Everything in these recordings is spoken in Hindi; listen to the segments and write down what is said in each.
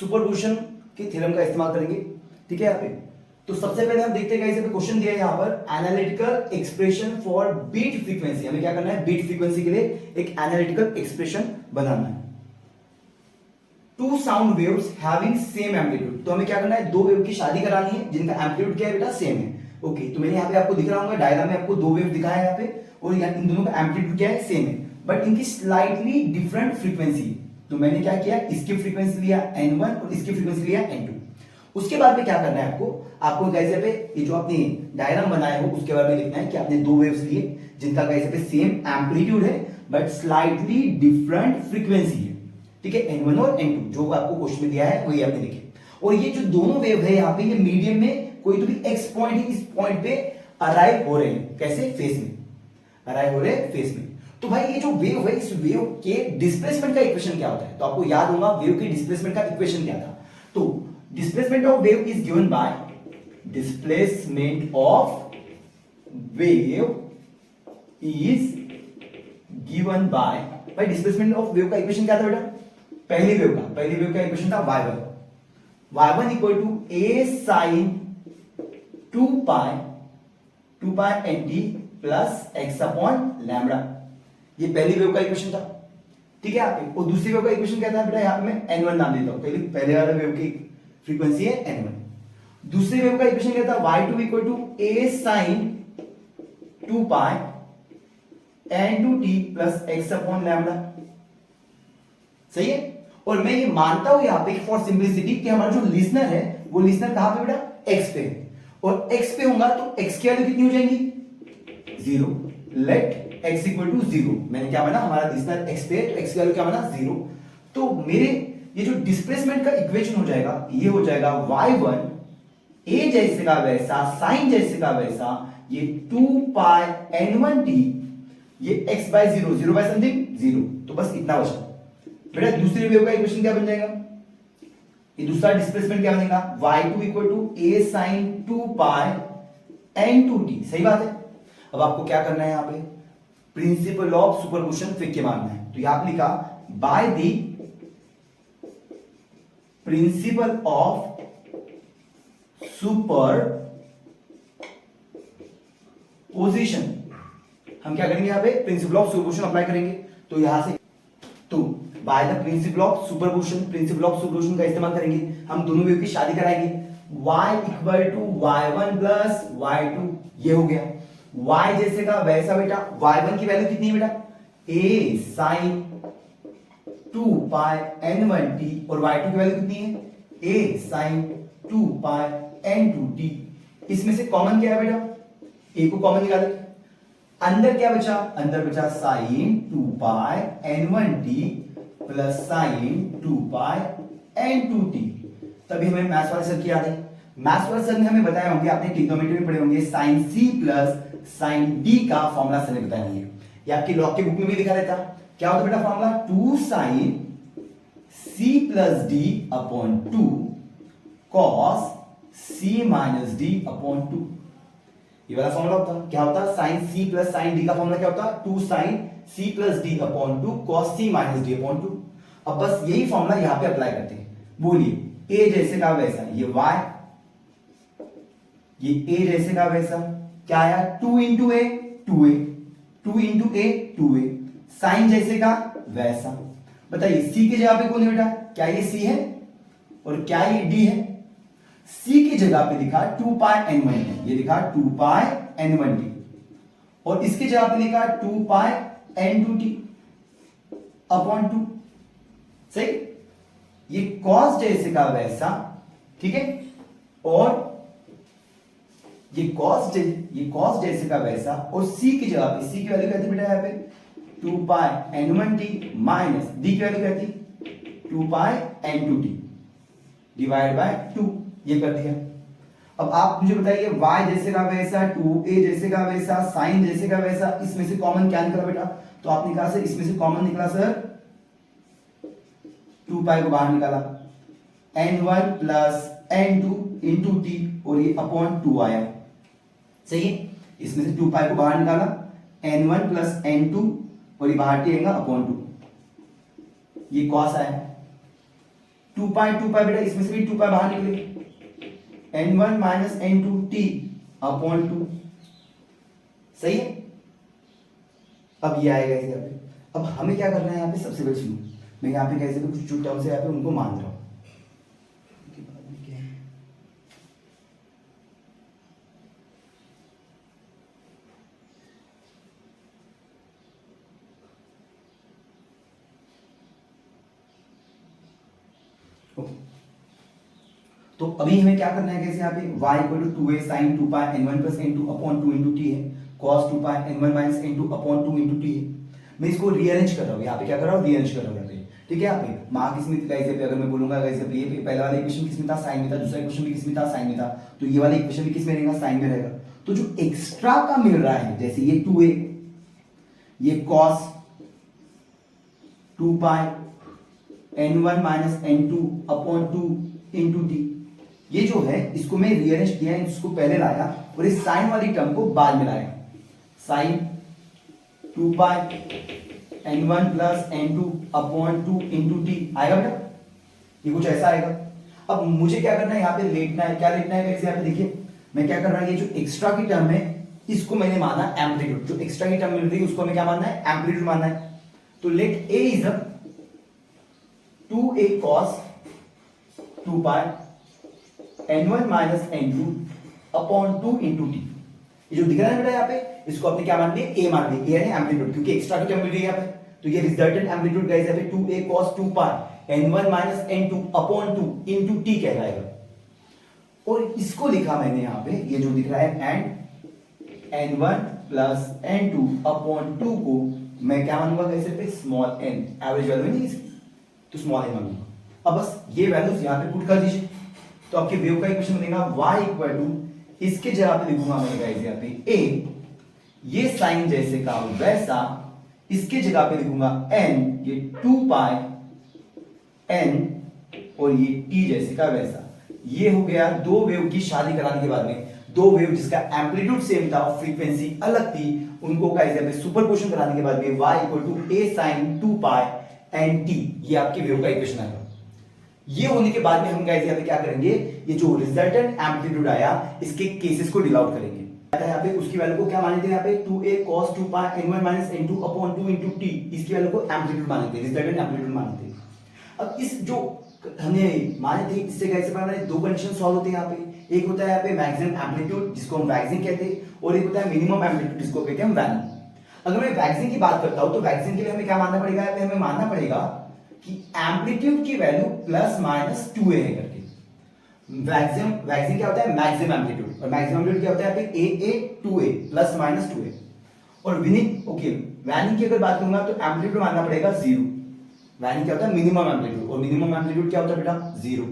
सुपरपोजिशन के थ्योरम का इस्तेमाल करेंगे। ठीक है, यहाँ पे तो सबसे पहले हम देखते हैं गाइस, क्वेश्चन दिया है यहाँ पर analytical expression for beat frequency. हमें क्या करना है, बीट फ्रीक्वेंसी के लिए एक एनालिटिकल एक्सप्रेशन बनाना है। Two sound waves having same amplitude, तो हमें क्या करना है, दो वेव की शादी करानी है जिनका एम्पलीट्यूड क्या है बेटा, सेम है। ओके, तो मैंने यहाँ पे आपको दिख रहा होगा डायग्राम में, आपको दो वेव दिखाया है यहाँ पे, और इन दोनों का एम्पलीट्यूड क्या है, सेम है, बट इनकी स्लाइटली डिफरेंट फ्रीक्वेंसी। तो मैंने क्या किया, इसकी फ्रीक्वेंसी लिया n1 और इसकी फ्रीक्वेंसी लिया n2। उसके बाद में क्या करना है आपको कैसे पे ये जो आपने डायग्राम बनाया हो उसके बारे में लिखना है कि आपने दो वेव्स लिए जिनका कैसे पे सेम एम्पलीट्यूड है बट स्लाइटली डिफरेंट फ्रीक्वेंसी है। ठीक है, n1 और n2 जो आपको क्वेश्चन में दिया है वही आपने लिखे। और ये जो दोनों वेव है यहाँ पे, ये मीडियम में कोई तो भी x पॉइंट है, इस पॉइंट पे अराइव हो रहे हैं, कैसे, फेस में अराइव हो रहे हैं, फेस में। तो भाई ये जो वेव है, इस वेव के डिस्प्लेसमेंट का इक्वेशन क्या होता है, तो आपको याद होगा वेव के डिस्प्लेसमेंट का इक्वेशन क्या था। तो displacement of wave is given by displacement of wave is given by, भाई डिस्प्लेसमेंट ऑफ वेव का इक्वेशन क्या था बेटा, पहली वेव का इक्वेशन था y1 equal to a sin 2 pi nt plus x upon lambda, ये पहली वेव का इक्वेशन था। ठीक है, आप और दूसरी वेव का इक्वेशन क्या था बेटा, यहां पे मैं n1 नाम देता हूं, पहले वाले वेव की फ्रीक्वेंसी है n1। दूसरी वेव का इक्वेशन क्या था, y2 equal to a sin 2 pi n2t plus x upon lambda. सही है, और मैं ये मानता हूं यहां पे फॉर सिंपलिसिटी कि हमारा जो लिसनर है वो लिसनर कहां पे बेटा, x पे है, और x पे होगा तो x की वैल्यू कितनी हो जाएगी, 0। लेट x इक्वल टू 0, मैंने क्या माना, हमारा लिसनर x पे है तो x की वैल्यू क्या माना, 0। तो मेरे ये जो डिस्प्लेसमेंट का इक्वेशन हो जाएगा, ये हो जाएगा y1 a जैसे का वैसा, साइन जैसे का वैसा, ये 2 pi n1t, ये x बाय 0, 0 बाय समथिंग 0, तो बस इतना बचा बेटा। दूसरी वेव का इक्वेशन क्या बन जाएगा, ये दूसरा डिस्प्लेसमेंट क्या बनेगा, y2 equal to a sin 2 pi n2t। सही बात है। अब आपको क्या करना है, यहां पे प्रिंसिपल ऑफ सुपरपोजिशन फिर के मानना है, तो यहां पे लिखा by the principle of super position, हम क्या करेंगे, यहां पे प्रिंसिपल ऑफ सुपरपोजिशन अप्लाई करेंगे। तो यहां से तो by the principle of superposition का इस्तेमाल करेंगे, हम दोनों वेव की शादी कराएंगे। y equal to y1 plus y2, ये हो गया। y जैसे का वैसा बेटा, y1 की वैल्यू कितनी है बेटा, a sin 2 pi n1t, और y2 की वैल्यू कितनी है, a sin 2 pi n2t। इसमें से कॉमन क्या है बेटा, a को कॉमन निकाले, अंदर क्या बचा, अंदर बचा sin 2 pi n1t plus sin 2 pi n2t। तभी हमें मैथ्स वाले सर की याद है, मैथ्स वाले सर ने हमें बताया होंगे, आपने ट्रिग्नोमेट्री में पढ़े होंगे, sin c plus sin d का फॉर्मूला सर ने बताया होंगे, ये आपकी लॉग की बुक में भी लिखा रहता। क्या होता बेटा formula, 2 sin c plus d upon 2 cos c minus d upon 2, ये वाला फॉर्मूला होता। क्या होता, sin c plus sin d का फॉर्मूला क्या होता, 2 sin c plus d upon 2 cos c minus d upon 2। अब बस यही फॉर्मूला यहां पे अप्लाई करते हैं। बोलिए, a जैसे का वैसा, ये y, ये a जैसे का वैसा, क्या आया, 2 into a 2a, 2 into a 2a, sine जैसे का वैसा। बताइए c की जगह पे कौन है बेटा, क्या ये c है और क्या ये d है, c की जगह पे लिखा 2 pi n1t, ये लिखा 2 pi n1t, और इसकी जगह पे लिखा 2 pi n2t अपॉन 2। सही, ये cos जैसे का वैसा, ठीक है, और ये cos जैसे का वैसा, और c की जगह पे, c की वैल्यू कहती बेटा यहाँ पे 2 pi n1t माइनस d की वैल्यू कहती 2 pi n2t डिवाइड बाय 2, ये कर दिया। अब आप मुझे बताइए, y जैसे का वैसा, 2a जैसे का वैसा, sin जैसे का वैसा, इसमें से कॉमन क्या निकला बेटा, तो आपने कहा सर इसमें से कॉमन निकला सर 2 pi को बाहर निकाला, n1 plus n2 into t, और ये अपॉन 2 आया। सही है, इसमें से 2 pi को बाहर निकाला, n1 प्लस n2, और ये बाहर t आएगा अपॉन 2, ये cos आया। 2 पाई बेटा इसमें से भी 2 पाई बाहर निकले, n1 minus n2 t upon 2, सही है। अब ये आएगा यहाँ पे। अब हमें क्या करना है यहाँ पे, सबसे पहले सुनो, मैं यहाँ पे कैसे भी कुछ जो टर्म्स है यहाँ पे उनको मान रहा हूँ। तो अभी हमें क्या करना है, कैसे यहाँ पे y equal to 2a sin 2 pi n1 plus n2 upon 2 into t है, cos 2 pi n1 minus n2 upon 2 into t है। मैं इसको रीअरेंज कर रहा हूँ, यहाँ पे क्या कर रहा हूँ, रीअरेंज कर रहा हूँ यहाँ पे, ठीक है। यहाँ पे मार्क किसमें था, पे अगर मैं बोलूंगा ये पहला वाला इक्वेशन किसमें था, साइन में था, दूसरा इक्वेशन भी किसमें था, साइन में था, तो ये वाला इक्वेशन भी किसमें रहेगा, साइन में रहेगा। तो जो एक्स्ट्रा का मिल रहा है, जैसे ये 2a, ये cos 2 pi n1 minus n2 upon 2 into t, ये जो है इसको मैं रीअरेंज किया, इसको पहले लाया और इस साइन वाली टर्म को बाद में लाया, sign 2 pi n1 plus n2 upon 2 into T आएगा बेटा, ये कुछ ऐसा आएगा। अब मुझे क्या करना है, यहाँ पे लेटना है, क्या लेटना है, यहाँ पे देखिए मैं क्या कर रहा हूँ, ये जो एक्स्ट्रा की टर्म है इसको मैंने माना एम्पलीट्यूड, जो एक्स्ट्रा की टर्म मिल रही है उसको हमें क्या मानना है, एम्पलीट्यूड मानना है। तो let a is 2a cos 2 pi n1 minus n2 upon 2 into t, ये जो दिख रहा है बेटा यहाँ पे, इसको आपने क्या मान लिया, a मान लिया, a है एम्पलीट्यूड, क्योंकि एक्स्ट्रा की टर्म मिल रही है यहाँ पे, तो ये रिजल्टेंट एम्पलीट्यूड गाइस यहाँ पे 2a cos 2 pi n1 minus n2 upon 2 into T कहलाएगा। और इसको लिखा मैंने यहाँ पे, ये जो दिख रहा है and n1 plus n2 upon 2 को मैं क्या मानूंगा गाइस यहाँ पे, स्मॉल n, एवरेज वैल्यू नहीं इसकी, तो स्मॉल n मानूंगा। अब बस ये वैल्यूज यहाँ पे पुट कर दीजिए, तो आपके वेव का इक्वेशन बनेगा y इक्वल टू, इसके जगह पे लिखूंगा मैं गाइस यहाँ पे a, ये साइन जैसे का वैसा, इसके जगह पे लिखूंगा n, ये 2 पाई n और ये t जैसे का वैसा। ये हो गया दो वेव की शादी कराने के बाद में, दो वेव जिसका एम्पलीट्यूड सेम था और फ्रीक्वेंसी अलग थी, उनको गाइस यहाँ पे सुपरपोजिशन कराने के बाद में y equal to a sin 2 pi n t, ये आपके वेव का इक्वेशन आएगा। ये होने के बाद में हम गाइस यहाँ पे क्या करेंगे, ये जो रिजल्टेंट एम्पलीट्यूड आया इसके केसेस को डिल आउट करेंगे। यहाँ पे उसकी वैल्यू को क्या माने थे, यहाँ पे 2a cos 2 pi n1 minus n2 upon 2 into T, इसकी वैल्यू को एम्पलीट्यूड माने थे, रिजल्टेंट एम्पलीट्यूड माने थे। अब इस जो हमने माने थे, इससे कैसे पता है, दो कंडीशन सॉल्व होते हैं यहाँ पे, एक होता है यहाँ पे मैक्सिमम एम्पलीट्यूड जिसको हम वैक्सिंग कहते हैं, और एक होता है मिनिमम एम्पलीट्यूड जिसको कहते हैं हम वैल्यू। अगर मैं वैक्सिंग की बात करता हूं तो वैक्सिंग के लिए हमें क्या मानना पड़ेगा, यहाँ पे हमें मानना पड़ेगा कि एम्पलीट्यूड की वैल्यू प्लस माइनस 2a है करके। वैक्सिंग क्या होता है, मैक्सिमम एम्पलीट्यूड, और मैक्सिमम एम्पलीट्यूड क्या होता है यहाँ पे a 2a plus minus 2a। और विनिंग वैनिंग की अगर बात करूंगा तो एम्पलीट्यूड मानना पड़ेगा 0। वैनिंग क्या होता है, मिनिमम एम्पलीट्यूड, और मिनिमम एम्पलीट्यूड क्या होता है बेटा, 0।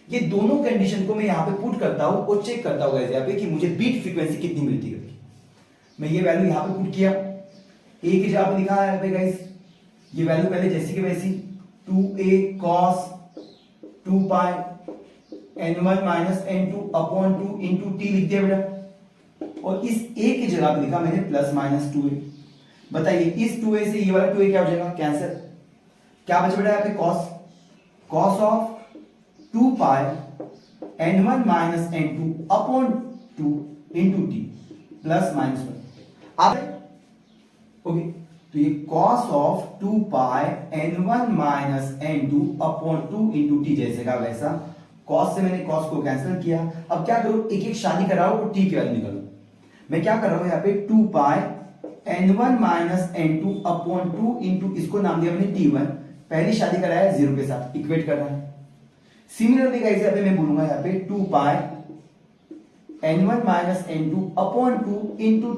ये दोनों कंडीशन को मैं यहाँ पे पुट करता हूं और चेक करता हूं यहाँ पे कि मुझे बीट फ्रीक्वेंसी कितनी मिलती है। मैं ये वैल्यू यहाँ पे पुट किया, a की जगह पे लिखा है यहाँ पे गाइस, ये वैल्यू पहले जैसी की वैसी 2a cos 2 pi n1 minus n2 upon 2 into T लिख दिया बेटा, और इस a की जगह पे लिखा मैंने प्लस माइनस 2a। बताइए इस 2a से ये वाला 2a क्या हो जाएगा, कैंसिल, क्या बचा बेटा यहाँ पे cos of 2 pi n1 minus n2 upon 2 into T plus minus 1। आप ओके, तो ये cos of 2 pi n1 minus n2 upon 2 into T जैसे का वैसा, cos से मैंने cos को कैंसिल किया। अब क्या करो, एक एक शादी कराओ और t की वैल्यू निकालो। मैं क्या कर रहा हूं यहाँ पे 2 pi n1 minus n2 upon 2 into, इसको नाम दिया मैंने t1, पहली शादी कराया 0 के साथ, इक्वेट कर रहा है। सिमिलरली गाइस यहाँ पे मैं बोलूंगा यहाँ पे 2 pi n1 minus n2 upon 2 into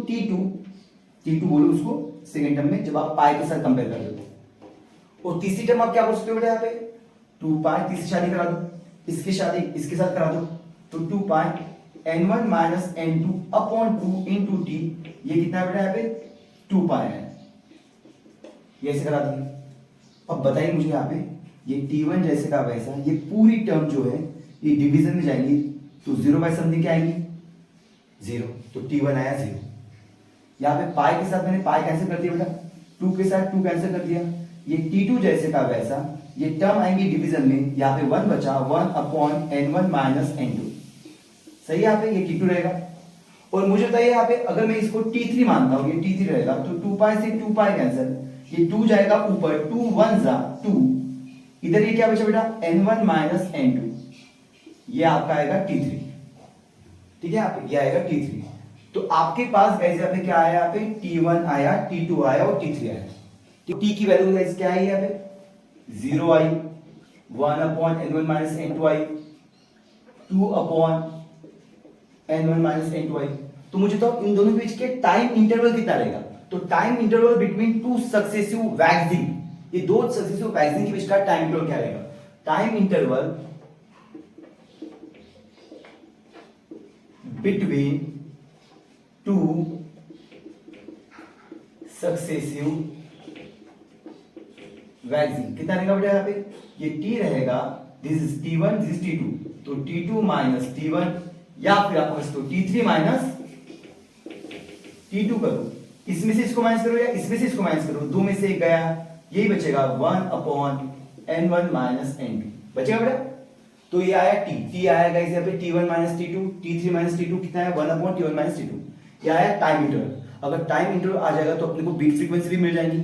t2 बोलो उसको सेकेंड टर्म में, जब आप पाई के साथ कंपेयर कर दो। और तीसरी टर्म आप क्या बोल सकते हो बेटा यहाँ पे 2 पाई, तीसरी शादी करा दो, इसकी शादी इसके साथ करा दो, तो 2 pi n1 minus n2 upon 2 into t, ये कितना है बेटा यहाँ पे 2 पाई है, ये ऐसे करा दिया। अब बताइए मुझे यहाँ पे ये t1 जैसे का वैसा, ये पूरी टर्म जो है ये डिवीजन में जाएंगी, तो 0 बाय समथिंग क्या आएगी 0, तो t1 आया 0। यहाँ पे पाई के साथ मैंने पाई कैंसिल कर दिया बेटा, 2 के साथ 2 कैंसिल कर दिया, ये t2 जैसे का वैसा ये टर्म आएंगी डिवीजन में, यहाँ पे 1 बचा 1/n1 माइनस n2, सही है। यहाँ पे ये t2 रहेगा। और मुझे बताइए यहाँ पे अगर मैं इसको t3 मानता हूँ, ये t3 रहेगा, तो 2 पाई से 2 पाई कैंसिल, ये 2 जाएगा ऊपर, 2 1 जा 2, इधर ये क्या बचा बेटा n1 माइनस n2, ये आपका आएगा t3, ठीक है। यहाँ पे ये आएगा t3। तो आपके पास गाइस यहाँ पे क्या आया, यहाँ पे t1 आया, t2 आया और t3 आया। तो t की वैल्यू गाइस क्या है, यहाँ पे 0 आई, 1/n1 माइनस n2 आई, 2/n1 माइनस n2 आई। तो मुझे तो इन दोनों के बीच के टाइम इंटरवल कितना रहेगा, तो time interval between two successive waxing, ये दो सक्सेसिव वैक्सिंग के बीच का टाइम इंटरवल क्या रहेगा, time interval between two successive waxing कितना रहेगा बेटा, यहाँ पे ये t रहेगा, this is t1 this is t2, तो t2 माइनस t1, या फिर आप इसको t3 माइनस t2 करो, इसमें से इसको माइनस करो या इसमें से इसको माइनस करो, दो में से एक गया, यही बचेगा 1/n1 माइनस n2 बचेगा बेटा। तो ये आया t आया गाइस यहाँ पे t1 minus t2, t3 minus t2 कितना है 1/t1 माइनस t2, ये आया टाइम इंटरवल। अगर टाइम इंटरवल आ जाएगा तो अपने को बीट फ्रीक्वेंसी भी मिल जाएगी।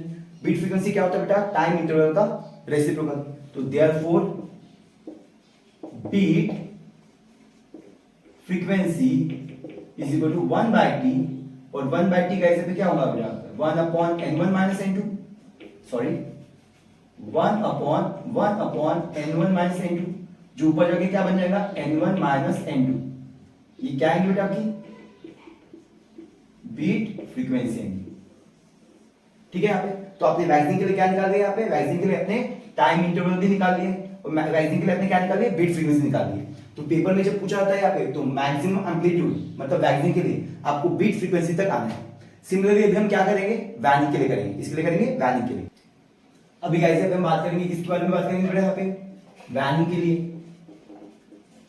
बीट फ्रीक्वेंसी क्या होता है बेटा, टाइम इंटरवल का रेसिप्रोकल। तो therefore beat frequency is equal to 1/t, और 1/t गाइस पे क्या होगा बेटा 1/n1 minus n2, sorry 1/n1 minus n2, जो ऊपर जाके क्या बन जाएगा n1 माइनस n2, ये क्या आएंगे बेटा आपकी बीट फ्रीक्वेंसी आएंगी, ठीक है। यहाँ पे तो आपने वैक्सिंग के लिए क्या निकाल दिया, यहाँ पे वैक्सिंग के लिए अपने टाइम इंटरवल भी निकाल लिए, और वैक्सिंग के लिए अपने क्या निकाल दिया बीट फ्रीक्वेंसी निकाल दी। तो पेपर में जब पूछा जाता है यहाँ पे तो मैक्सिमम एम्पलीट्यूड मतलब वैक्सिंग के लिए आपको बीट फ्रीक्वेंसी तक आना है। सिमिलरली अभी हम क्या करेंगे, वैनिंग के लिए करेंगे, इसके लिए करेंगे वैनिंग के लिए। अभी गाइस हम बात करेंगे किसके बारे में बात करेंगे बेटा, यहाँ पे वैनिंग के लिए।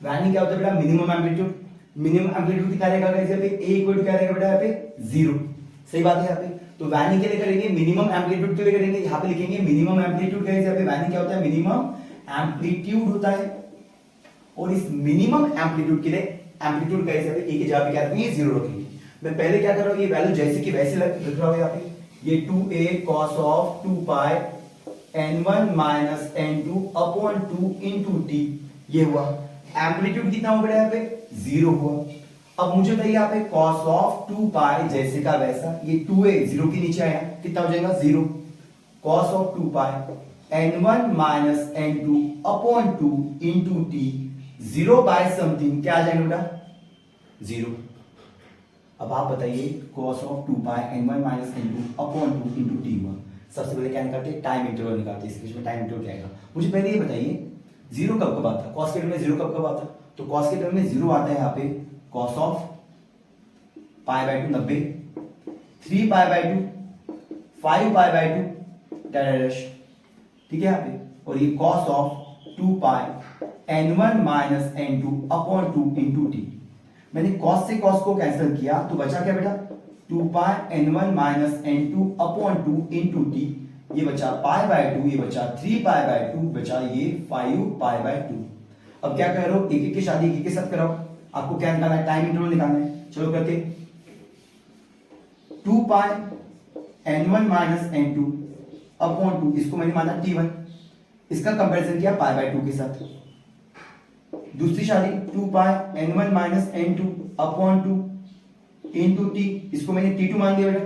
वैनिंग क्या होता है बेटा, मिनिमम एम्पलीट्यूड। मिनिमम एम्पलीट्यूड कितना रहेगा गाइस यहाँ पे, a इक्वल टू क्या रहेगा बेटा यहाँ पे 0, सही बात है। यहाँ पे तो वैनिंग के लिए करेंगे, मिनिमम एम्पलीट्यूड के लिए करेंगे, यहाँ पे लिखेंगे मिनिमम एम्पलीट्यूड गाइस। यहाँ पे वैनिंग क्या होता है, मिनिमम एम्पलीट्यूड होता है, और इस मिनिमम एम्पलीट्यूड के लिए एम्पलीट्यूड गाइस यहाँ पे a की जगह पे क्या रखेंगे 0 रखेंगे। मैं पहले क्या कर रहा हूँ, ये वैल्यू जैसे की वैसे लिख रहा हूँ यहाँ पे, ये 2a cos of 2 pi n1 minus n2 upon 2 into t, ये हुआ। एम्पलीट्यूड कितना हुआ बेटा यहाँ पे 0 हुआ। अब मुझे बताइए यहाँ पे cos ऑफ 2 पाई जैसे का वैसा, ये 2a 0 के नीचे आया कितना हो जाएगा 0, cos of 2 pi n1 minus n2 upon 2 into t, 0 by something क्या आ जाएगा बेटा 0। अब आप बताइए cos of 2 pi n1 minus n2 upon 2 into t हुआ। सबसे पहले क्या निकालते हैं, टाइम इंटरवल निकालते हैं। इसमें टाइम इंटरवल क्या आएगा, मुझे पहले ये बताइए 0 कब कब आता है, cos के टर्म में 0 कब कब आता है, तो cos के टर्म में 0 आता है यहाँ पे cos of pi by 2 90, 3 pi by 2, 5 pi by 2 dash, ठीक है यहाँ पे। और ये cos of 2 pi n1 minus n2 upon 2 into t। मैंने cos से cos को कैंसिल किया तो बचा क्या बेटा 2 pi n1 minus n2 upon 2 into t, ये बचा पाई बाय 2, ये बचा 3 पाई बाय 2, बचा ये 5 पाई बाय 2। अब क्या कर रहे हो, एक एक की शादी एक एक के साथ कराओ, आपको क्या निकालना है, टाइम इंटरवल निकालना है। चलो करके 2 pi n1 minus n2 upon 2, इसको मैंने माना t1, इसका कंपैरिजन किया पाई बाय 2 के साथ। दूसरी शादी 2 pi n1 minus n2 upon 2 into t, इसको मैंने t2 मान दिया बेटा।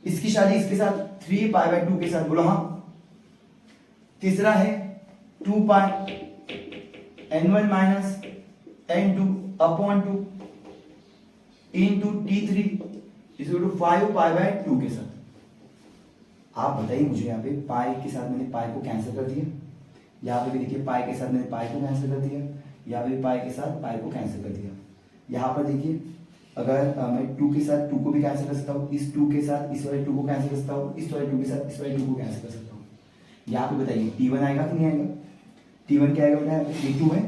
इसकी शादी इसके साथ 3 पाई बाय 2 के साथ, बोलो हाँ। तीसरा है 2 pi n1 minus n2 upon 2 into t3 equal to 5 pi by 2 के साथ। आप बताइए मुझे, यहाँ पे पाई के साथ मैंने पाई को कैंसिल कर दिया, यहाँ पे भी देखिए पाई के साथ मैंने पाई को कैंसिल कर दिया, यहाँ पे भी पाई के साथ पाई को कैंसिल कर दिया। यहाँ पर देखिए अगर मैं 2 के साथ 2 को भी कैंसिल कर सकता हूँ, इस 2 के साथ इस वाले 2 को कैंसिल कर सकता हूँ, इस वाले 2 के साथ इस वाले 2 को कैंसिल कर सकता हूँ। यहाँ पे बताइए t1 आएगा कि नहीं आएगा, t1 क्या आएगा बेटा, यहाँ पे t2 है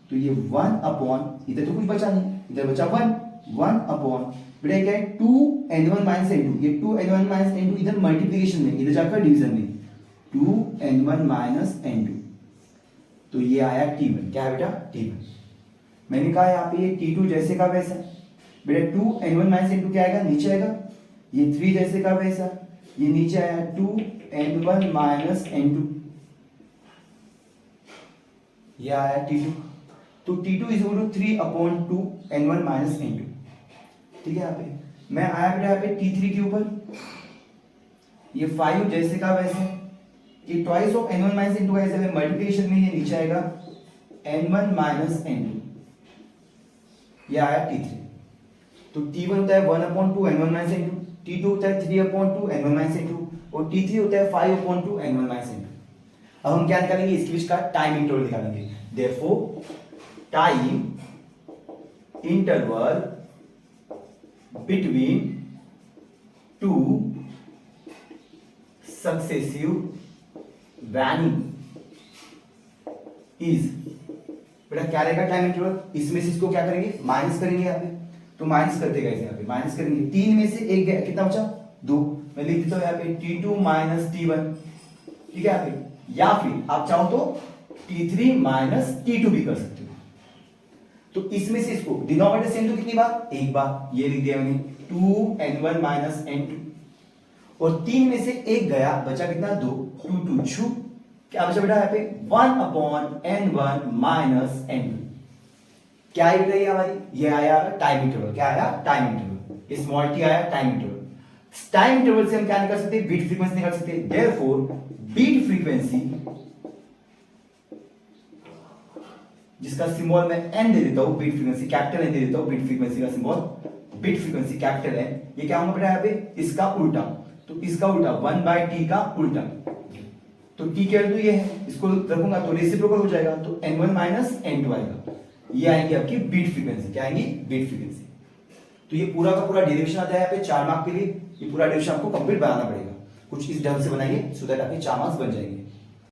तो ये 1 अपॉन, इधर तो कुछ बचा नहीं, इधर बचा 1 अपॉन बेटा क्या है 2n1 माइनस n2, ये 2n1 माइनस n2 इधर मल्टीप्लीकेशन में, इधर जाकर डिवीजन में 2n1 माइनस n2, तो ये आया T1। क्या है बेटा? T1। मैंने कहा यहाँ पे ये T2 जैसे का वैसा बेटा 2 n1 माइनस n2 क्या आएगा? नीचे आएगा। ये 3 जैसे का वैसा ये नीचे आया 2 n1 माइनस n2, ये आया T2। तो T2 is equal to 3/2 n1 minus n2। ठीक है, यहाँ पे मैं आया बेटा यहाँ पे T3 के ऊपर, ये 5 जैसे का वैसे, ये twice of n1 minus n2 का ऐसे में मल्टीप्लिकेशन में ये नीचे आएगा n1 माइनस n2, ये आया T3। तो T1 होता है 1/2 n1 माइनस n2, T2 होता है 3/2 n1 माइनस n2 और T3 होता है 5/2 n1 माइनस n2। अब हम क्या निकालेंगे? इसके बीच का टाइम इंटरवल निकालेंगे। Therefore time interval between two successive waning is, बेटा क्या रहेगा टाइम इंटरवल? इसमें से इसको क्या करेंगे? माइनस करेंगे यहाँ पे, तो माइनस करते गए यहाँ पे माइनस करेंगे। 3 में से 1 गया, कितना बचा? 2। मैं लिख देता हूँ यहाँ पे T2 माइनस T1। ठीक है, यहाँ पे या फिर आप चाहो तो T3 माइनस T2 भी कर सकते हो। तो इसमें से इसको डिनोमिनेटर सेम तो कितनी बार? एक बार, ये लिख दिया मैंने 2n1 माइनस n2 और 3 में से 1 गया, बचा कितना? 2, 2 2 2, क्या बचा बेटा यहाँ पे? 1/n1 minus n2। क्या आई बेटा? ये हमारी ये आया टाइम इंटरवल। क्या आया? Time interval. स्मॉल टी आया टाइम इंटरवल। टाइम इंटरवल से हम क्या निकाल सकते हैं? बीट फ्रीक्वेंसी निकाल सकते हैं। देयरफॉर बीट फ्रीक्वेंसी, जिसका सिंबल मैं n दे देता हूं, बीट फ्रीक्वेंसी कैपिटल n दे देता हूं, बीट फ्रीक्वेंसी का symbol beat frequency capital n, ये क्या होगा बेटा यहाँ पे? इसका उल्टा, तो इसका उल्टा 1/t का उल्टा, तो t क्या तो ये है, इसको रखूंगा तो रेसिप्रोकल हो जाएगा, तो n1 माइनस n2 आएगा। ये आएगी आपकी बीट फ्रीक्वेंसी। क्या आएगी? Beat frequency. तो ये पूरा का पूरा डेरिवेशन आता है यहाँ पे 4 मार्क के लिए। ये पूरा डेरिवेशन आपको कंप्लीट बनाना पड़ेगा। कुछ इस ढंग से बनाइए सो दैट आपके 4 मार्क्स बन जाएंगे।